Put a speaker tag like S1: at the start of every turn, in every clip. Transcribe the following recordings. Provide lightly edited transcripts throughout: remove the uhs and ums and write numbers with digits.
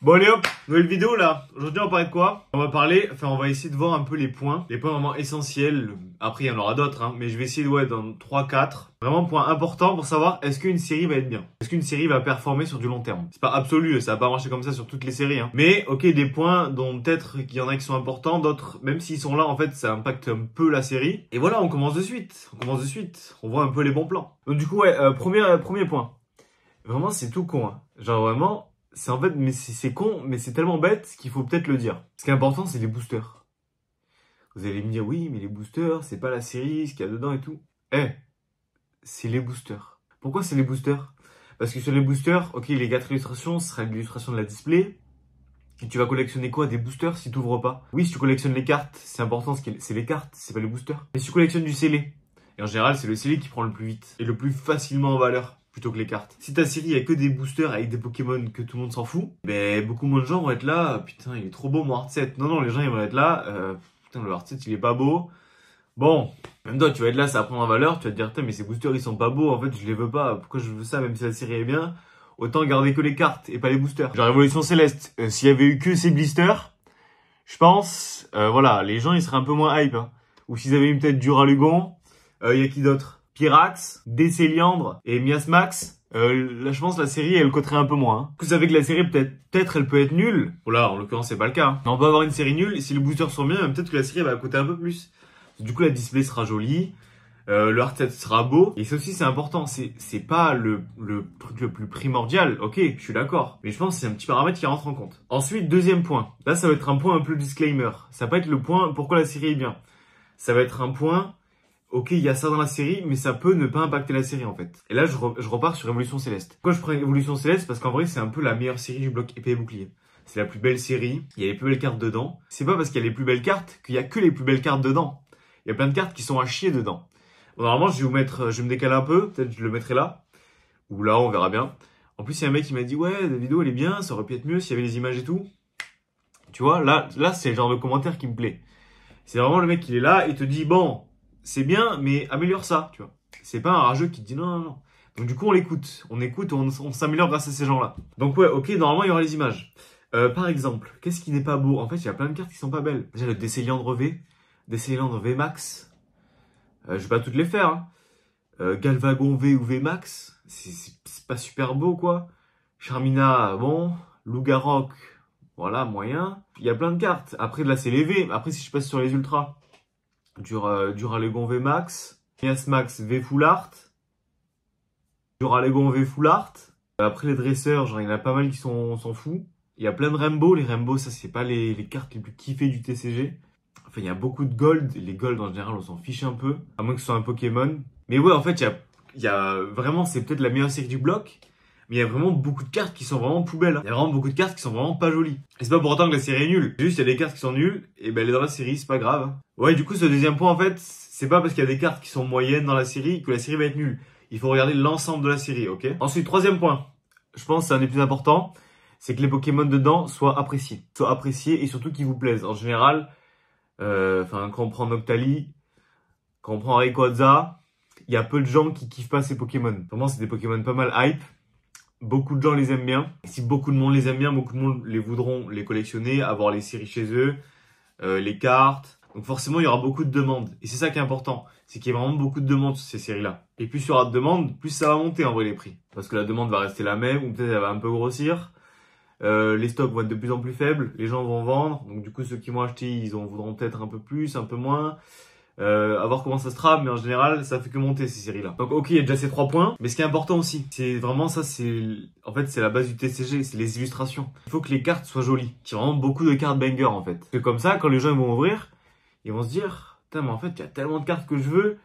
S1: Bon allez hop, nouvelle vidéo là. Aujourd'hui on va parler de quoi? On va essayer de voir un peu les points vraiment essentiels. Après il y en aura d'autres, hein, mais je vais essayer de dans 3-4. Vraiment point important pour savoir est-ce qu'une série va être bien? Est-ce qu'une série va performer sur du long terme? C'est pas absolu, ça va pas marcher comme ça sur toutes les séries. Hein. Mais ok, des points dont peut-être qu'il y en a qui sont importants, d'autres, même s'ils sont là, en fait ça impacte un peu la série. Et voilà, on commence de suite. On voit un peu les bons plans. Donc du coup ouais, premier point. Vraiment c'est tout con. Hein. Genre vraiment... C'est en fait, mais c'est con, mais c'est tellement bête qu'il faut peut-être le dire. Ce qui est important, c'est les boosters. Vous allez me dire, oui, mais les boosters, c'est pas la série, ce qu'il y a dedans et tout. C'est les boosters. Pourquoi c'est les boosters? Parce que sur les boosters, ok, les 4 illustrations, ce sera l'illustration de la display. Et tu vas collectionner quoi? Des boosters si tu ouvres pas? Oui, si tu collectionnes les cartes, c'est important, c'est les cartes, c'est pas les boosters. Mais si tu collectionnes du scellé, et en général, c'est le scellé qui prend le plus vite et le plus facilement en valeur. Plutôt que les cartes. Si ta série a que des boosters avec des Pokémon que tout le monde s'en fout, ben beaucoup moins de gens vont être là, putain il est trop beau mon Art 7. Non, les gens ils vont être là, putain le Art 7 il est pas beau. Bon, même toi tu vas être là, ça va prendre en valeur, tu vas te dire, putain mais ces boosters ils sont pas beaux, en fait je les veux pas, pourquoi je veux ça même si la série est bien? Autant garder que les cartes et pas les boosters. Genre Révolution Céleste, s'il y avait eu que ces blisters, je pense, voilà, les gens ils seraient un peu moins hype. Hein. Ou s'ils avaient eu peut-être Duralugon, y a qui d'autre? Pyrax, Décéliandre et Miasmax, là je pense la série elle coterait un peu moins. Hein. Vous savez que la série peut-être elle peut être nulle. Bon là en l'occurrence c'est pas le cas. Hein. Mais on peut avoir une série nulle et si les boosters sont bien, peut-être que la série va coûter un peu plus. Du coup la display sera jolie, le art set sera beau. Et ça aussi c'est important, c'est pas le truc le plus primordial, ok je suis d'accord. Mais je pense que c'est un petit paramètre qui rentre en compte. Ensuite deuxième point, là ça va être un point un peu disclaimer. Ça va pas être le point pourquoi la série est bien. Ça va être un point... Ok, il y a ça dans la série, mais ça peut ne pas impacter la série en fait. Et là, je repars sur Révolution Céleste. Pourquoi je prends Révolution Céleste? Parce qu'en vrai, c'est un peu la meilleure série du bloc épée et bouclier. C'est la plus belle série, il y a les plus belles cartes dedans. C'est pas parce qu'il y a les plus belles cartes qu'il y a que les plus belles cartes dedans. Il y a plein de cartes qui sont à chier dedans. Bon, normalement, je vais me décaler un peu, peut-être je le mettrai là. Ou là, on verra bien. En plus, il y a un mec qui m'a dit, ouais, la vidéo elle est bien, ça aurait pu être mieux s'il y avait les images et tout. Tu vois, là c'est le genre de commentaire qui me plaît. C'est vraiment le mec qui est là et te dit, bon... C'est bien, mais améliore ça, tu vois. C'est pas un rageux qui te dit non. Donc du coup, on l'écoute. On s'améliore grâce à ces gens-là. Donc ouais, ok, normalement, il y aura les images. Par exemple, qu'est-ce qui n'est pas beau? En fait, il y a plein de cartes qui sont pas belles. Déjà, le Décéliandre V, Décéliandre V Max. Je vais pas toutes les faire. Hein. Galvagon V ou V Max, c'est pas super beau, quoi. Charmina, bon. Lougarok, voilà, moyen. Il y a plein de cartes. Après, là, c'est les V. Après, si je passe sur les ultras... Duralugon V Max, Miasmax V Full Art, Duralugon V Full Art. Après les dresseurs, genre il y en a pas mal qui s'en foutent. Il y a plein de Rainbow, les Rainbow ça c'est pas les cartes les plus kiffées du TCG. Enfin il y a beaucoup de Gold, les Gold en général on s'en fiche un peu, à moins que ce soit un Pokémon. Mais ouais en fait il y a vraiment, c'est peut-être la meilleure série du bloc. Mais il y a vraiment beaucoup de cartes qui sont vraiment poubelles. Il y a vraiment beaucoup de cartes qui sont vraiment pas jolies. Et c'est pas pour autant que la série est nulle. Juste, il y a des cartes qui sont nulles, et ben elle est dans la série, c'est pas grave. Ouais, du coup, ce deuxième point, en fait, c'est pas parce qu'il y a des cartes qui sont moyennes dans la série que la série va être nulle. Il faut regarder l'ensemble de la série, ok? Ensuite, troisième point. Je pense que c'est un des plus importants. C'est que les Pokémon dedans soient appréciés. Soient appréciés et surtout qu'ils vous plaisent. En général, quand on prend Noctali, quand on prend Rayquaza, il y a peu de gens qui kiffent pas ces Pokémon. Vraiment, c'est des Pokémon pas mal hype. Beaucoup de gens les aiment bien. Et si beaucoup de monde les aime bien, beaucoup de monde les voudront les collectionner, avoir les séries chez eux, les cartes. Donc forcément, il y aura beaucoup de demandes. Et c'est ça qui est important. C'est qu'il y a vraiment beaucoup de demandes sur ces séries-là. Et plus il y aura de demandes, plus ça va monter en vrai les prix. Parce que la demande va rester la même, ou peut-être elle va un peu grossir. Les stocks vont être de plus en plus faibles. Les gens vont vendre. Donc du coup, ceux qui m'ont acheté, ils en voudront peut-être un peu plus, un peu moins. À voir comment ça se trame, mais en général, ça fait que monter ces séries-là. Donc ok, il y a déjà ces 3 points, mais ce qui est important aussi, c'est vraiment ça, en fait, c'est la base du TCG, c'est les illustrations. Il faut que les cartes soient jolies, qu'il y ait vraiment beaucoup de cartes banger en fait. Parce que comme ça, quand les gens vont ouvrir, ils vont se dire, putain, mais en fait, il y a tellement de cartes que je veux,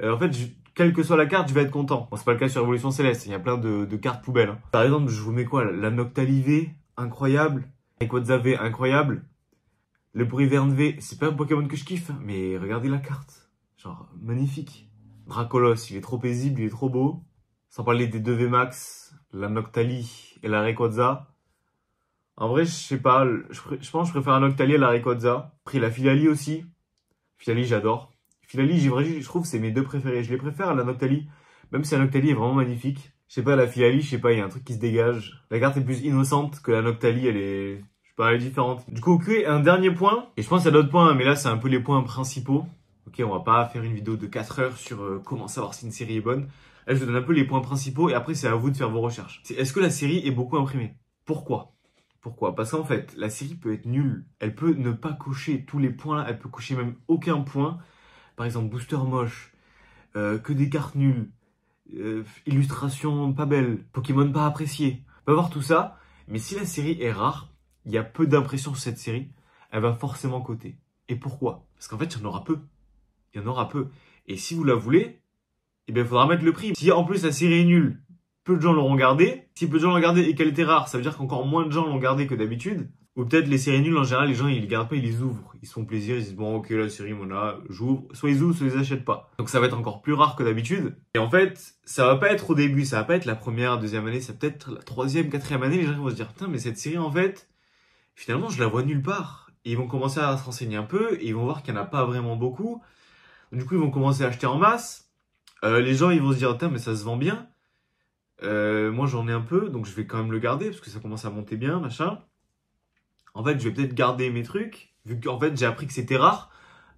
S1: en fait, quelle que soit la carte, je vais être content. Bon, c'est pas le cas sur Révolution Céleste, il y a plein de cartes poubelles. Hein. Par exemple, je vous mets quoi, la Noctali V, incroyable, Rayquaza V, incroyable. Le Brivern V, c'est pas un Pokémon que je kiffe, mais regardez la carte. Genre, magnifique. Dracolos, il est trop paisible, il est trop beau. Sans parler des 2 VMAX, la Noctali et la Rayquaza. En vrai, je sais pas, je pense que je préfère la Noctali à la Rayquaza. Après, la Filali aussi. Filali, j'adore. Filali, je trouve que c'est mes 2 préférés. Je les préfère à la Noctali, même si la Noctali est vraiment magnifique. Je sais pas, la Philalie, je sais pas, il y a un truc qui se dégage. La carte est plus innocente que la Noctali, elle est... Je sais pas, elle est différente. Du coup, ok, un dernier point. Et je pense qu'il y a d'autres points, mais là, c'est un peu les points principaux. Ok, on va pas faire une vidéo de 4 heures sur comment savoir si une série est bonne. Là, je vous donne un peu les points principaux et après, c'est à vous de faire vos recherches. Est-ce que la série est beaucoup imprimée? Pourquoi? Pourquoi? Parce qu'en fait, la série peut être nulle. Elle peut ne pas cocher tous les points là. Elle peut cocher même aucun point. Par exemple, booster moche, que des cartes nulles, illustration pas belle, Pokémon pas apprécié. On peut avoir tout ça. Mais si la série est rare, il y a peu d'impressions sur cette série, elle va forcément coter. Et pourquoi? Parce qu'en fait, il y en aura peu. Il y en aura peu. Et si vous la voulez, eh bien, il faudra mettre le prix. Si en plus la série est nulle, peu de gens l'auront gardée. Si peu de gens l'ont gardée et qu'elle était rare, ça veut dire qu'encore moins de gens l'ont gardée que d'habitude. Ou peut-être les séries nulles, en général, les gens, ils les gardent pas, ils les ouvrent. Ils se font plaisir, ils se disent, bon, ok, la série, voilà, j'ouvre. Soit ils ouvrent, soit ils les achètent pas. Donc ça va être encore plus rare que d'habitude. Et en fait, ça va pas être au début, ça va pas être la première, deuxième année, ça va peut-être la troisième, quatrième année, les gens vont se dire, putain, mais cette série, en fait, finalement, je la vois nulle part. Et ils vont commencer à se renseigner un peu, et ils vont voir qu'il n'y en a pas vraiment beaucoup. Du coup, ils vont commencer à acheter en masse. Les gens, ils vont se dire, putain, mais ça se vend bien. Moi, j'en ai un peu, donc je vais quand même le garder, parce que ça commence à monter bien, machin. En fait, je vais peut-être garder mes trucs, vu qu'en fait, j'ai appris que c'était rare,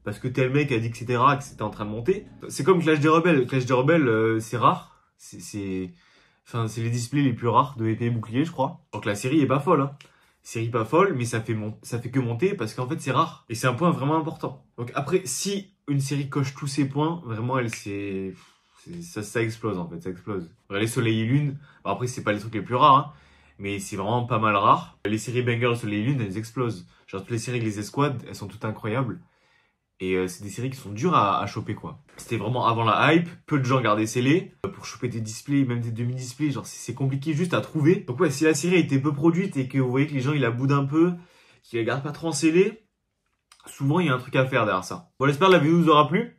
S1: parce que tel mec a dit que c'était rare, que c'était en train de monter. C'est comme Clash des Rebelles. Clash des Rebelles, c'est rare. Enfin, c'est les displays les plus rares de épée et bouclier, je crois. Donc la série est pas folle, hein. Série pas folle, mais ça fait que monter parce qu'en fait c'est rare. Et c'est un point vraiment important. Donc après, si une série coche tous ses points, vraiment ça explose en fait, ça explose. Les Soleil et Lune, bon, après c'est pas les trucs les plus rares, hein, mais c'est vraiment pas mal rare. Les séries Banger, Soleil et Lune, elles explosent. Genre toutes les séries avec les escouades, elles sont toutes incroyables. Et c'est des séries qui sont dures à choper, quoi. C'était vraiment avant la hype, peu de gens gardaient scellés. Pour choper des displays, même des demi-displays, genre c'est compliqué juste à trouver. Donc ouais, si la série a été peu produite et que vous voyez que les gens ils la boudent un peu, qu'ils la gardent pas trop en scellé, souvent il y a un truc à faire derrière ça. Bon, j'espère que la vidéo vous aura plu.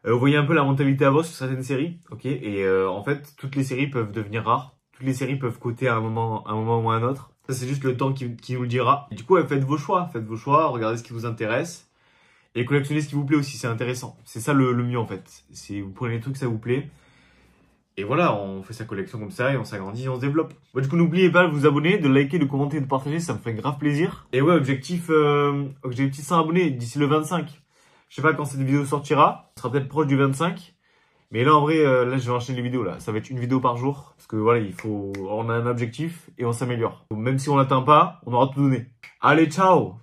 S1: Vous voyez un peu la mentalité à Voss sur certaines séries, ok. Et en fait, toutes les séries peuvent devenir rares. Toutes les séries peuvent coter à un moment ou à un autre. Ça c'est juste le temps qui nous le dira. Et du coup, faites vos choix, regardez ce qui vous intéresse. Et collectionnez ce qui vous plaît aussi, c'est intéressant. C'est ça le mieux en fait. C'est vous prenez les trucs, ça vous plaît. Et voilà, on fait sa collection comme ça et on s'agrandit et on se développe. Bon, du coup, n'oubliez pas de vous abonner, de liker, de commenter, de partager, ça me fait grave plaisir. Et ouais, objectif 100 abonnés d'ici le 25. Je sais pas quand cette vidéo sortira, ce sera peut-être proche du 25. Mais là, en vrai, là, je vais enchaîner les vidéos là. Ça va être une vidéo par jour. Parce que voilà, on a un objectif et on s'améliore. Même si on l'atteint pas, on aura tout donné. Allez, ciao!